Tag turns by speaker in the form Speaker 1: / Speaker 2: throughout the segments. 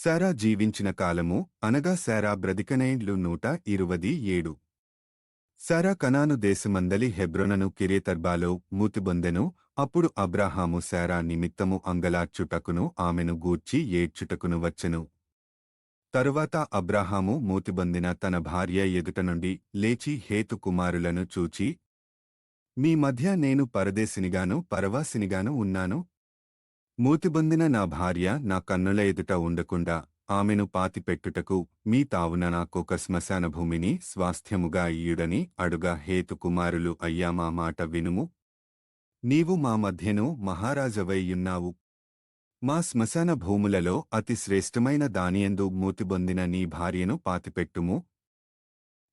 Speaker 1: శారా జీవించిన కాలము అనగా శారా బ్రతికనేండ్లు 127. శారా కనాను దేశమందలి హెబ్రోనను కిరేతర్బాలో మూతిబొందెను. అప్పుడు అబ్రాహాము శారా నిమిత్తము అంగలార్చుటకును ఆమెను గూర్చి ఏడ్చుటకును వచ్చెను. తరువాత అబ్రాహాము మూతిబొందిన తన భార్య ఎదుట నుండి లేచి హేతు కుమారులను చూచి, మీ మధ్య నేను పరదేశినిగాను పరవాసినిగాను ఉన్నాను. మూతిబొందిన నా భార్య నా కన్నుల ఎదుట ఉండకుండా ఆమెను పాతిపెట్టుటకు మీ తావున నాకొక శ్మశాన భూమిని స్వాస్థ్యముగా ఇయ్యుడని అడుగా హేతు కుమారులు, అయ్యా మా మాట వినుము. నీవు మా మధ్యను మహారాజవైయున్నావు. మా శ్మశాన భూములలో అతి శ్రేష్టమైన దానియందు మూతిబొందిన నీ భార్యను పాతిపెట్టుము.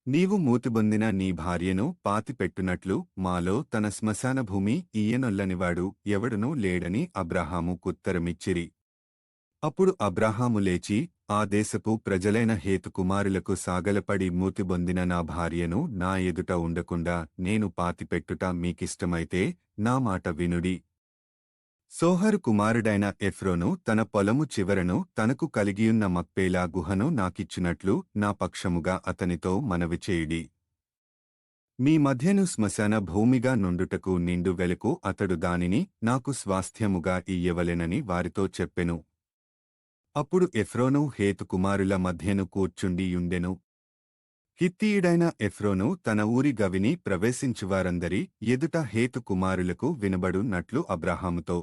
Speaker 1: నీవు మూతిబొందిన నీ భార్యను పాతిపెట్టునట్లు మాలో తన శ్మశాన భూమి ఈయనొల్లనివాడు ఎవడునూ లేడని అబ్రాహాము కుత్తరమిచ్చిరి. అప్పుడు అబ్రాహాము లేచి ఆ దేశపు ప్రజలైన హేతుకుమారులకు సాగలపడి, మూతిబొందిన నా భార్యను నా ఎదుట ఉండకుండా నేను పాతిపెట్టుట మీకిష్టమైతే నా మాట వినుడి. సోహరు కుమారుడైన ఎఫ్రోను తన పొలము చివరను తనకు కలిగియున్న మక్పేలా గుహను నాకిచ్చునట్లు నా పక్షముగా అతనితో మనవి చేయుడి. మీ మధ్యను శ్మశాన భూమిగా నుండుటకు నిండు వెలుకు అతడు దానిని నాకు స్వాస్థ్యముగా ఇయ్యవలెనని వారితో చెప్పెను. అప్పుడు ఎఫ్రోను హేతుకుమారుల మధ్యను కూర్చుండియుండెను. హిత్తీయుడైన ఎఫ్రోను తన ఊరి గవిని ప్రవేశించువారందరి ఎదుట హేతుకుమారులకు వినబడునట్లు అబ్రాహాముతో,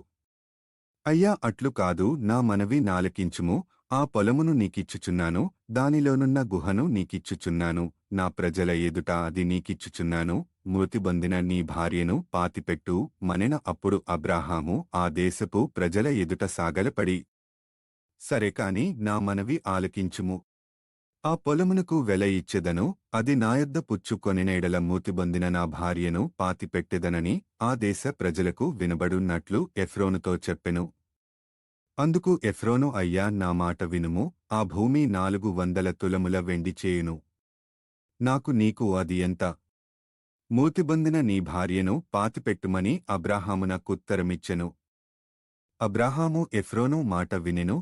Speaker 1: అయ్యా, అట్లు కాదు, నా మనవి నాలకించుము. ఆ పొలమును నీకిచ్చుచున్నాను, దానిలోనున్న గుహను నీకిచ్చుచున్నాను, నా ప్రజల ఎదుట అది నీకిచ్చుచున్నాను. మృతిబొందిన నీ భార్యను పాతిపెట్టు మనెన. అప్పుడు అబ్రాహాము ఆ దేశపు ప్రజల ఎదుట సాగలపడి, సరే కాని నా మనవి ఆలకించుము. ఆ పొలమునకు వెల ఇచ్చెదను, అది నాయొద్ద పుచ్చుకొనినెడల మూతిబొందిన నా భార్యను పాతిపెట్టెదనని ఆ దేశ ప్రజలకు వినబడున్నట్లు ఎఫ్రోనుతో చెప్పెను. అందుకు ఎఫ్రోను, అయ్యా, నా మాట వినుము. ఆ భూమి 400 తులముల వెండి చేయును. నాకు నీకు అది ఎంత? మూతిబొందిన నీ భార్యను పాతిపెట్టుమని అబ్రాహామునకుత్తరమిచ్చెను. అబ్రాహాము ఎఫ్రోను మాట వినెను.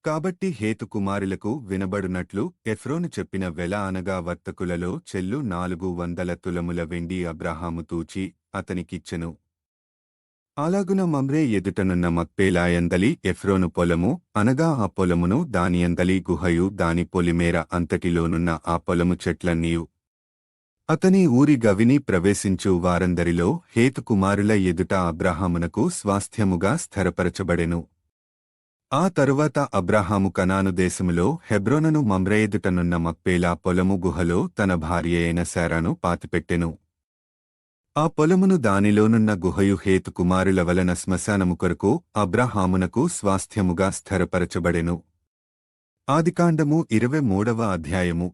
Speaker 1: కాబట్టి హేతుకుమారులకు వినబడునట్లు ఎఫ్రోను చెప్పిన వెల అనగా వర్తకులలో చెల్లు 400 తులముల వెండి అబ్రాహాము తూచి అతనికిచ్చెను. అలాగున మమ్రే ఎదుటనున్న మక్పేలాయందలి ఎఫ్రోను పొలము అనగా ఆ పొలమును దానియందలి గుహయు దాని పొలిమేర అంతటిలోనున్న ఆ పొలము చెట్లన్నీయు అతని ఊరి గవిని ప్రవేశించు వారందరిలో హేతుకుమారుల ఎదుట అబ్రాహామునకు స్వాస్థ్యముగా స్థిరపరచబడెను. ఆ తరువాత అబ్రాహాము కనాను దేశములో హెబ్రోనును మమ్రే ఎదుటనున్న మక్పేలా పొలము గుహలో తన భార్య అయిన శారాను పాతిపెట్టెను. ఆ పొలమును దానిలోనున్న గుహయు హేతుకుమారుల వలన శ్మశానము కొరకు అబ్రాహామునకు స్వాస్థ్యముగా స్థిరపరచబడెను. ఆదికాండము 23వ అధ్యాయము.